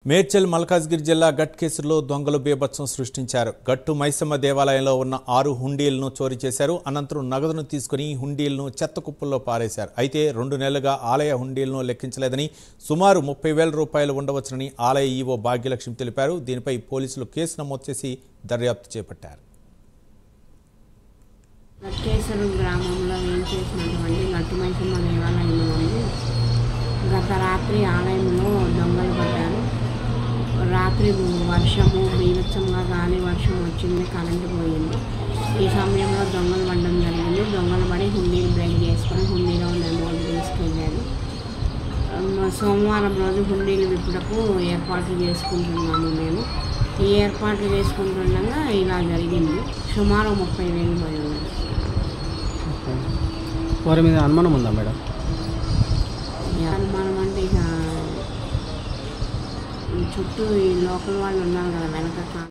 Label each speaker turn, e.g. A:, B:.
A: మేడ్చల్ మల్కాజ్గిరి జిల్లా గట్ కేసులో దొంగలు బీభత్సం సృష్టించారు. గట్టు మైసమ్మ దేవాలయంలో ఉన్న 6 హుండీలను చోరీ చేశారు. అనంతరం నగదును తీసుకుని హుండీలను చెత్త కుప్పల్లో పారేశారు. అయితే 2 నెలలుగా ఆలయ హుండీలను లెక్కించలేదని, సుమారు 30,000 రూపాయలు ఉండవచ్చునని ఆలయ ఈవో భాగ్యలక్ష్మి తెలిపారు. దీనిపై పోలీసులు కేసు నమోదు చేసి దర్యాప్తు చేపట్టారు.
B: గట్టేశ్వరం గ్రామంలో వేయించేసినటువంటి గట్టు మైసమ్మ దేవాలయంలో గత రాత్రి ఆలయంలో దొంగలు పడ్డారు. రాత్రి వర్షము బీభత్సంగా గాలి వర్షం వచ్చింది, కరెంటు పోయింది. ఈ సమయంలో దొంగలు పడడం జరిగింది. దొంగలు పడి హుండీలు బ్రేక్ చేసుకొని హుండీలో ఉన్న అమౌంట్ తీసుకెళ్ళారు. సోమవారం రోజు హుండీలు విప్పుటకు ఏర్పాట్లు చేసుకుంటున్నాము మేము. ఈ ఏర్పాట్లు చేసుకుంటుండగా ఇలా జరిగింది. సుమారు 30,000 పోయి ఉంది.
C: వారి మీద అనుమానం ఉందా మేడం?
B: అనుమానం అంటే ఇక చుట్టూ ఈ లోకల్ వాళ్ళు ఉన్నారు కదా వెనక